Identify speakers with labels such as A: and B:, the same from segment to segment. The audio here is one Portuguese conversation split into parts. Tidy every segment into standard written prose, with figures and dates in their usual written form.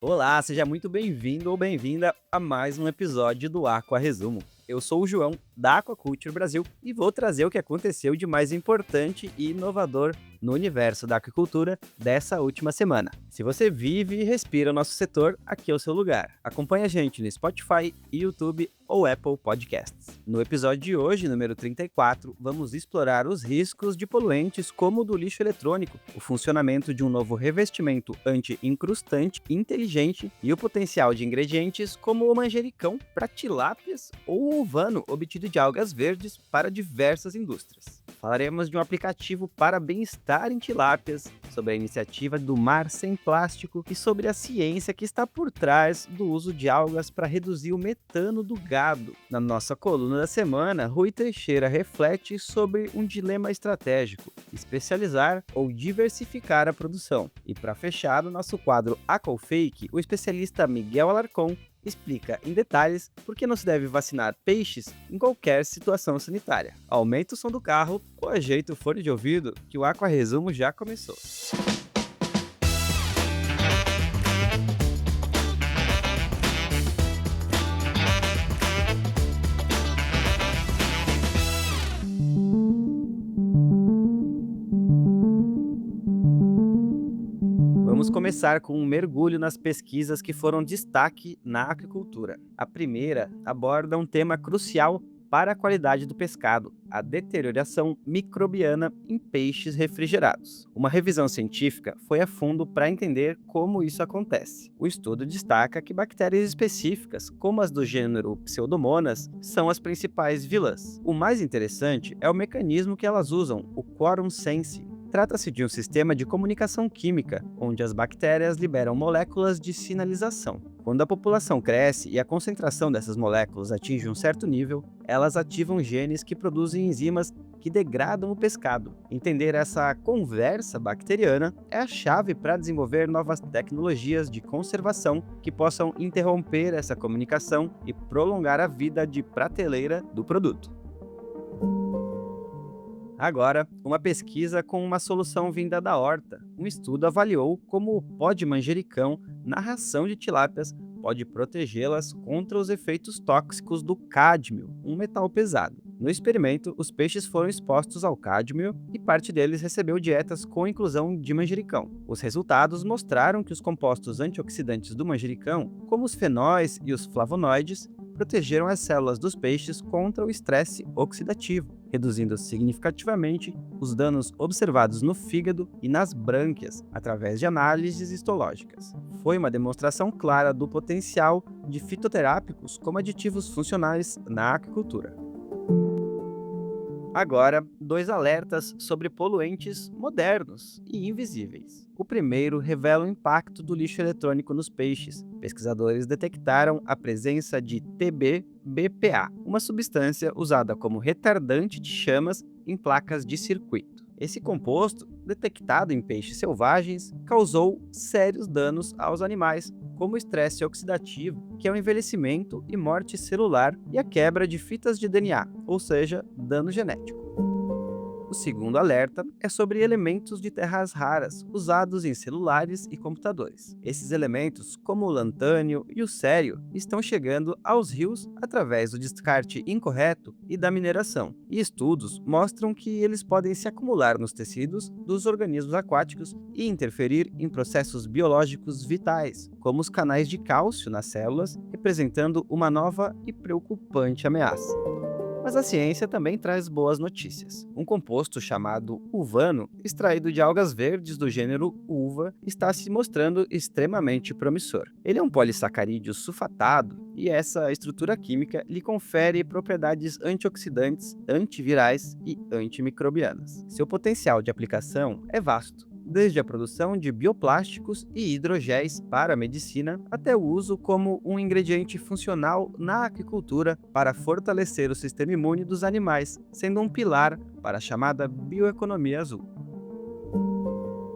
A: Olá, seja muito bem-vindo ou bem-vinda a mais um episódio do Aqua Resumo. Eu sou o João, da Aquaculture Brasil, e vou trazer o que aconteceu de mais importante e inovador no universo da aquicultura dessa última semana. Se você vive e respira o nosso setor, aqui é o seu lugar. Acompanhe a gente no Spotify, YouTube ou Apple Podcasts. No episódio de hoje, número 34, vamos explorar os riscos de poluentes como o do lixo eletrônico, o funcionamento de um novo revestimento anti-incrustante inteligente e o potencial de ingredientes como o manjericão para tilápias ou o ovano obtido de algas verdes para diversas indústrias. Falaremos de um aplicativo para bem-estar em tilápias, sobre a iniciativa do Mar Sem Plástico e sobre a ciência que está por trás do uso de algas para reduzir o metano do gado. Na nossa coluna da semana, Rui Teixeira reflete sobre um dilema estratégico: especializar ou diversificar a produção. E para fechar o nosso quadro Aquafake, o especialista Miguel Alarcon explica em detalhes por que não se deve vacinar peixes em qualquer situação sanitária. Aumenta o som do carro ou ajeita o fone de ouvido que o Aqua Resumo já começou. Vamos começar com um mergulho nas pesquisas que foram destaque na aquicultura. A primeira aborda um tema crucial para a qualidade do pescado: a deterioração microbiana em peixes refrigerados. Uma revisão científica foi a fundo para entender como isso acontece. O estudo destaca que bactérias específicas, como as do gênero Pseudomonas, são as principais vilãs. O mais interessante é o mecanismo que elas usam, o quorum sensing. Trata-se de um sistema de comunicação química, onde as bactérias liberam moléculas de sinalização. Quando a população cresce e a concentração dessas moléculas atinge um certo nível, elas ativam genes que produzem enzimas que degradam o pescado. Entender essa conversa bacteriana é a chave para desenvolver novas tecnologias de conservação que possam interromper essa comunicação e prolongar a vida de prateleira do produto. Agora, uma pesquisa com uma solução vinda da horta. Um estudo avaliou como o pó de manjericão na ração de tilápias pode protegê-las contra os efeitos tóxicos do cádmio, um metal pesado. No experimento, os peixes foram expostos ao cádmio e parte deles recebeu dietas com inclusão de manjericão. Os resultados mostraram que os compostos antioxidantes do manjericão, como os fenóis e os flavonoides, protegeram as células dos peixes contra o estresse oxidativo, reduzindo significativamente os danos observados no fígado e nas brânquias através de análises histológicas. Foi uma demonstração clara do potencial de fitoterápicos como aditivos funcionais na aquicultura. Agora, dois alertas sobre poluentes modernos e invisíveis. O primeiro revela o impacto do lixo eletrônico nos peixes. Pesquisadores detectaram a presença de TBBPA, uma substância usada como retardante de chamas em placas de circuito. Esse composto, detectado em peixes selvagens, causou sérios danos aos animais, como o estresse oxidativo, que é o envelhecimento e morte celular, e a quebra de fitas de DNA, ou seja, dano genético. O segundo alerta é sobre elementos de terras raras usados em celulares e computadores. Esses elementos, como o lantânio e o cério, estão chegando aos rios através do descarte incorreto e da mineração. E estudos mostram que eles podem se acumular nos tecidos dos organismos aquáticos e interferir em processos biológicos vitais, como os canais de cálcio nas células, representando uma nova e preocupante ameaça. Mas a ciência também traz boas notícias. Um composto chamado uvano, extraído de algas verdes do gênero uva, está se mostrando extremamente promissor. Ele é um polissacarídeo sulfatado e essa estrutura química lhe confere propriedades antioxidantes, antivirais e antimicrobianas. Seu potencial de aplicação é vasto, desde a produção de bioplásticos e hidrogéis para a medicina, até o uso como um ingrediente funcional na aquicultura para fortalecer o sistema imune dos animais, sendo um pilar para a chamada bioeconomia azul.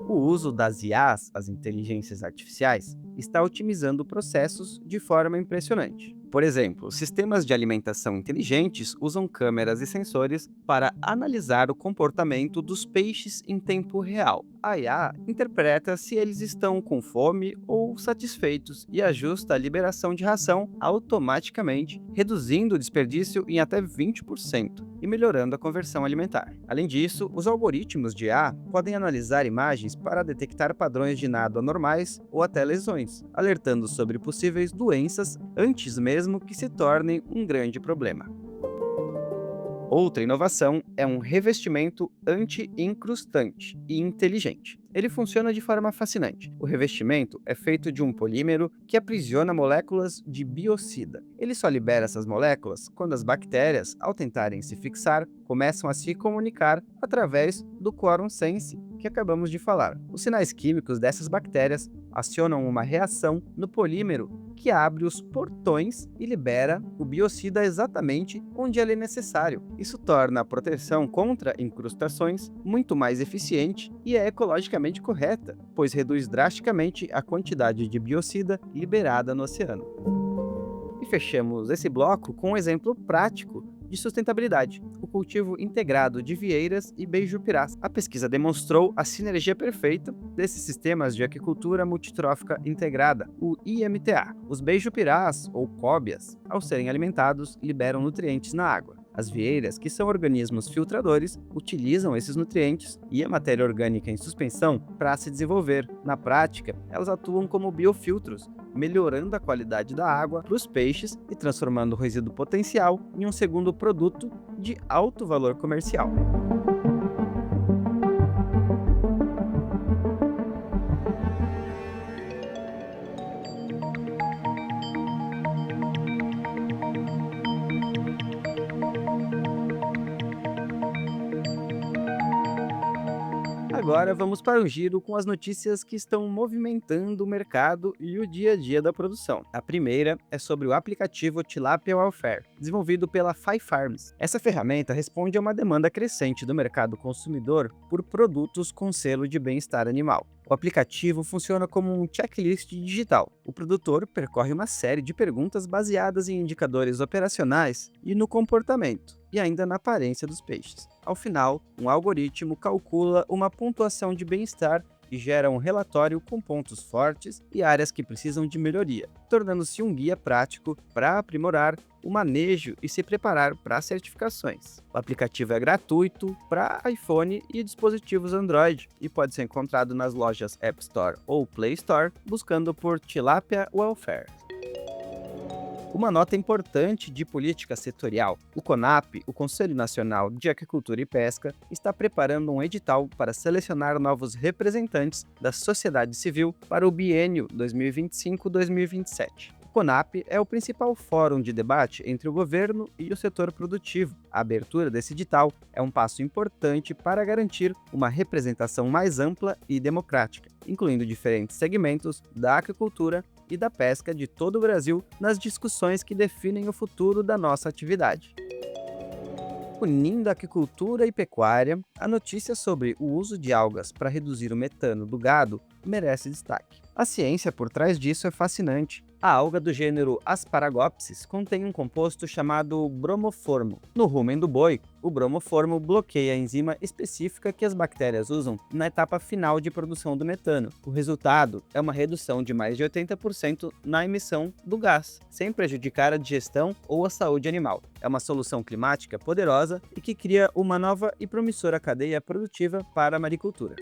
A: O uso das IAs, as inteligências artificiais, está otimizando processos de forma impressionante. Por exemplo, sistemas de alimentação inteligentes usam câmeras e sensores para analisar o comportamento dos peixes em tempo real. A IA interpreta se eles estão com fome ou satisfeitos e ajusta a liberação de ração automaticamente, reduzindo o desperdício em até 20% e melhorando a conversão alimentar. Além disso, os algoritmos de IA podem analisar imagens para detectar padrões de nado anormais ou até lesões, alertando sobre possíveis doenças antes mesmo que se tornem um grande problema. Outra inovação é um revestimento anti-incrustante e inteligente. Ele funciona de forma fascinante. O revestimento é feito de um polímero que aprisiona moléculas de biocida. Ele só libera essas moléculas quando as bactérias, ao tentarem se fixar, começam a se comunicar através do quorum sense que acabamos de falar. Os sinais químicos dessas bactérias acionam uma reação no polímero que abre os portões e libera o biocida exatamente onde ele é necessário. Isso torna a proteção contra incrustações muito mais eficiente e é ecologicamente correta, pois reduz drasticamente a quantidade de biocida liberada no oceano. E fechamos esse bloco com um exemplo prático de sustentabilidade, o cultivo integrado de vieiras e beijupirás. A pesquisa demonstrou a sinergia perfeita desses sistemas de aquicultura multitrófica integrada, o IMTA. Os beijupirás, ou cóbias, ao serem alimentados, liberam nutrientes na água. As vieiras, que são organismos filtradores, utilizam esses nutrientes e a matéria orgânica em suspensão para se desenvolver. Na prática, elas atuam como biofiltros, melhorando a qualidade da água para os peixes e transformando o resíduo potencial em um segundo produto de alto valor comercial. Agora vamos para o giro com as notícias que estão movimentando o mercado e o dia a dia da produção. A primeira é sobre o aplicativo Tilapia Welfare, desenvolvido pela Fi Farms. Essa ferramenta responde a uma demanda crescente do mercado consumidor por produtos com selo de bem-estar animal. O aplicativo funciona como um checklist digital. O produtor percorre uma série de perguntas baseadas em indicadores operacionais e no comportamento, e ainda na aparência dos peixes. Ao final, um algoritmo calcula uma pontuação de bem-estar e gera um relatório com pontos fortes e áreas que precisam de melhoria, tornando-se um guia prático para aprimorar o manejo e se preparar para as certificações. O aplicativo é gratuito para iPhone e dispositivos Android e pode ser encontrado nas lojas App Store ou Play Store, buscando por Tilapia Welfare. Uma nota importante de política setorial: o CONAP, o Conselho Nacional de Aquicultura e Pesca, está preparando um edital para selecionar novos representantes da sociedade civil para o biênio 2025-2027. O CONAP é o principal fórum de debate entre o governo e o setor produtivo. A abertura desse edital é um passo importante para garantir uma representação mais ampla e democrática, incluindo diferentes segmentos da aquicultura e da pesca de todo o Brasil nas discussões que definem o futuro da nossa atividade. Unindo aquicultura e pecuária, a notícia sobre o uso de algas para reduzir o metano do gado merece destaque. A ciência por trás disso é fascinante. A alga do gênero Asparagopsis contém um composto chamado bromoformo. No rumen do boi, o bromoformo bloqueia a enzima específica que as bactérias usam na etapa final de produção do metano. O resultado é uma redução de mais de 80% na emissão do gás, sem prejudicar a digestão ou a saúde animal. É uma solução climática poderosa e que cria uma nova e promissora cadeia produtiva para a maricultura.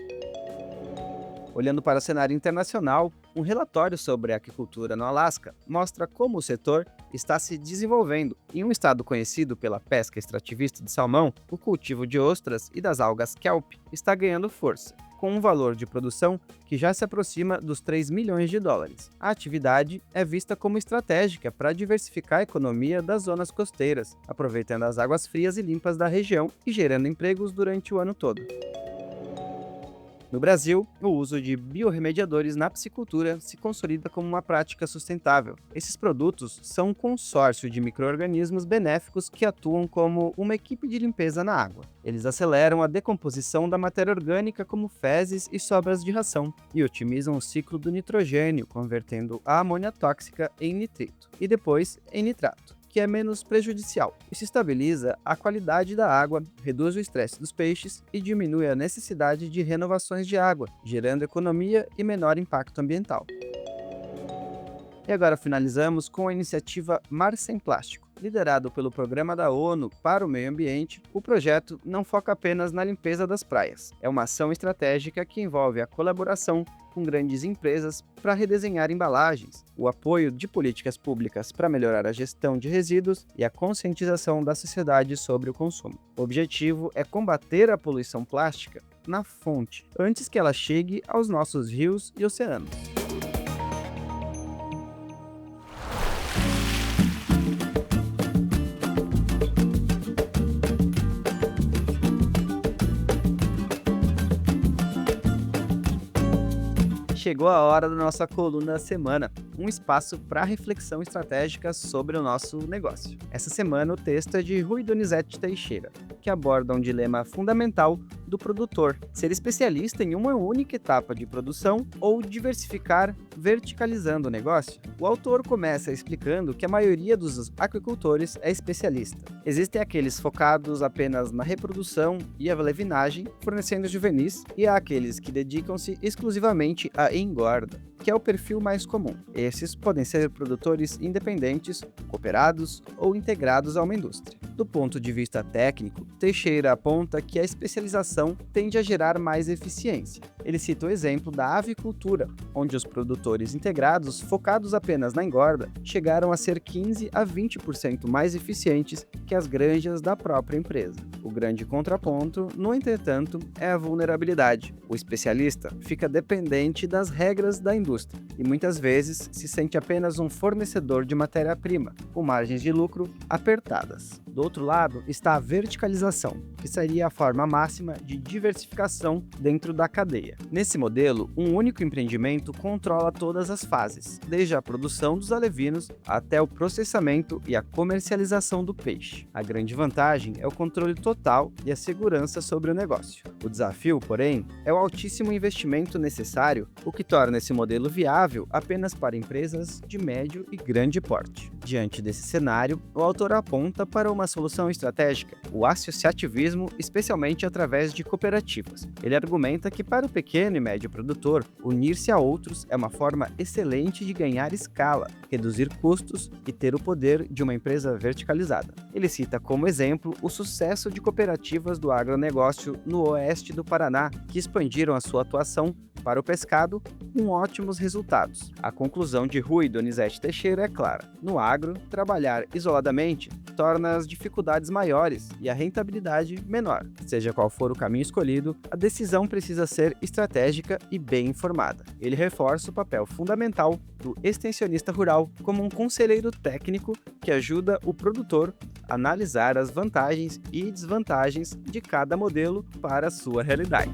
A: Olhando para o cenário internacional, um relatório sobre a aquicultura no Alasca mostra como o setor está se desenvolvendo. Em um estado conhecido pela pesca extrativista de salmão, o cultivo de ostras e das algas kelp está ganhando força, com um valor de produção que já se aproxima dos 3 milhões de dólares. A atividade é vista como estratégica para diversificar a economia das zonas costeiras, aproveitando as águas frias e limpas da região e gerando empregos durante o ano todo. No Brasil, o uso de biorremediadores na piscicultura se consolida como uma prática sustentável. Esses produtos são um consórcio de micro-organismos benéficos que atuam como uma equipe de limpeza na água. Eles aceleram a decomposição da matéria orgânica como fezes e sobras de ração e otimizam o ciclo do nitrogênio, convertendo a amônia tóxica em nitrito e depois em nitrato, que é menos prejudicial. Isso estabiliza a qualidade da água, reduz o estresse dos peixes e diminui a necessidade de renovações de água, gerando economia e menor impacto ambiental. E agora finalizamos com a iniciativa Mar Sem Plástico. Liderado pelo Programa da ONU para o Meio Ambiente, o projeto não foca apenas na limpeza das praias. É uma ação estratégica que envolve a colaboração com grandes empresas para redesenhar embalagens, o apoio de políticas públicas para melhorar a gestão de resíduos e a conscientização da sociedade sobre o consumo. O objetivo é combater a poluição plástica na fonte, antes que ela chegue aos nossos rios e oceanos. Chegou a hora da nossa coluna da semana, um espaço para reflexão estratégica sobre o nosso negócio. Essa semana o texto é de Rui Donizete Teixeira, que aborda um dilema fundamental do produtor: ser especialista em uma única etapa de produção ou diversificar verticalizando o negócio. O autor começa explicando que a maioria dos aquicultores é especialista. Existem aqueles focados apenas na reprodução e a levinagem, fornecendo juvenis, e há aqueles que dedicam-se exclusivamente à engorda, que é o perfil mais comum. Esses podem ser produtores independentes, cooperados ou integrados a uma indústria. Do ponto de vista técnico, Teixeira aponta que a especialização tende a gerar mais eficiência. Ele cita o exemplo da avicultura, onde os produtores integrados, focados apenas na engorda, chegaram a ser 15 a 20% mais eficientes que as granjas da própria empresa. O grande contraponto, no entretanto, é a vulnerabilidade. O especialista fica dependente das regras da indústria e muitas vezes se sente apenas um fornecedor de matéria-prima, com margens de lucro apertadas. Do outro lado está a verticalização, que seria a forma máxima de diversificação dentro da cadeia. Nesse modelo, um único empreendimento controla todas as fases, desde a produção dos alevinos até o processamento e a comercialização do peixe. A grande vantagem é o controle total e a segurança sobre o negócio. O desafio, porém, é o altíssimo investimento necessário, o que torna esse modelo viável apenas para empresas de médio e grande porte. Diante desse cenário, o autor aponta para uma solução estratégica: o associativismo, especialmente através de cooperativas. Ele argumenta que para o pequeno e médio produtor, unir-se a outros é uma forma excelente de ganhar escala, reduzir custos e ter o poder de uma empresa verticalizada. Ele cita como exemplo o sucesso de cooperativas do agronegócio no oeste do Paraná, que expandiram a sua atuação para o pescado com ótimos resultados. A conclusão de Rui Donizete Teixeira é clara: no agro, trabalhar isoladamente torna as dificuldades maiores e a rentabilidade menor. Seja qual for o caminho escolhido, a decisão precisa ser estratégica e bem informada. Ele reforça o papel fundamental do extensionista rural como um conselheiro técnico que ajuda o produtor a analisar as vantagens e desvantagens de cada modelo para a sua realidade.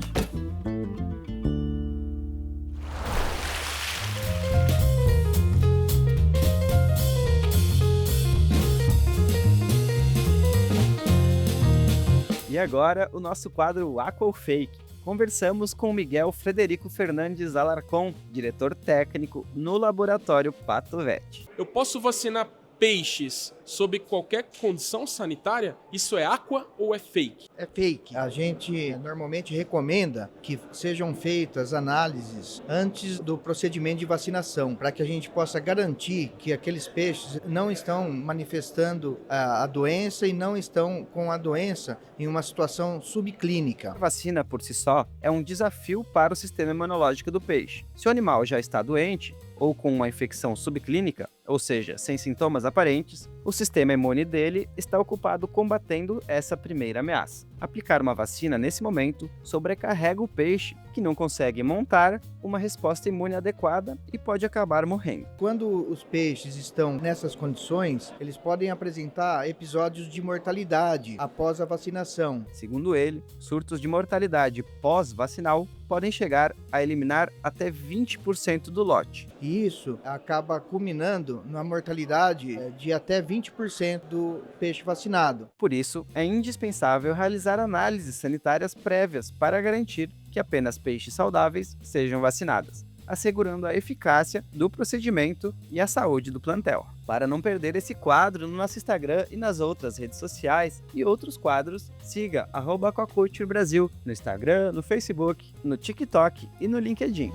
A: E agora, o nosso quadro Aqua ou Fake. Conversamos com Miguel Frederico Fernandes Alarcon, diretor técnico no laboratório Patovet.
B: Eu posso vacinar peixes sob qualquer condição sanitária? Isso é aqua ou é fake?
C: É fake. A gente normalmente recomenda que sejam feitas análises antes do procedimento de vacinação, para que a gente possa garantir que aqueles peixes não estão manifestando a doença e não estão com a doença em uma situação subclínica.
A: A vacina por si só é um desafio para o sistema imunológico do peixe. Se o animal já está doente ou com uma infecção subclínica, ou seja, sem sintomas aparentes, O sistema imune dele está ocupado combatendo essa primeira ameaça. Aplicar uma vacina nesse momento sobrecarrega o peixe, que não consegue montar uma resposta imune adequada e pode acabar morrendo.
C: Quando os peixes estão nessas condições, eles podem apresentar episódios de mortalidade após a vacinação.
A: Segundo ele, surtos de mortalidade pós-vacinal podem chegar a eliminar até 20% do lote.
C: E isso acaba culminando na mortalidade de até 20% do peixe vacinado.
A: Por isso, é indispensável realizar análises sanitárias prévias para garantir que apenas peixes saudáveis sejam vacinados, assegurando a eficácia do procedimento e a saúde do plantel. Para não perder esse quadro no nosso Instagram e nas outras redes sociais e outros quadros, siga @Aquaculture Brasil no Instagram, no Facebook, no TikTok e no LinkedIn.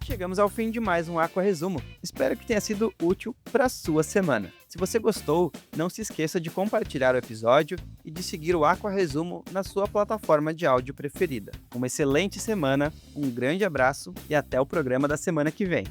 A: Chegamos ao fim de mais um Aqua Resumo. Espero que tenha sido útil para a sua semana. Se você gostou, não se esqueça de compartilhar o episódio e de seguir o Aqua Resumo na sua plataforma de áudio preferida. Uma excelente semana, um grande abraço e até o programa da semana que vem.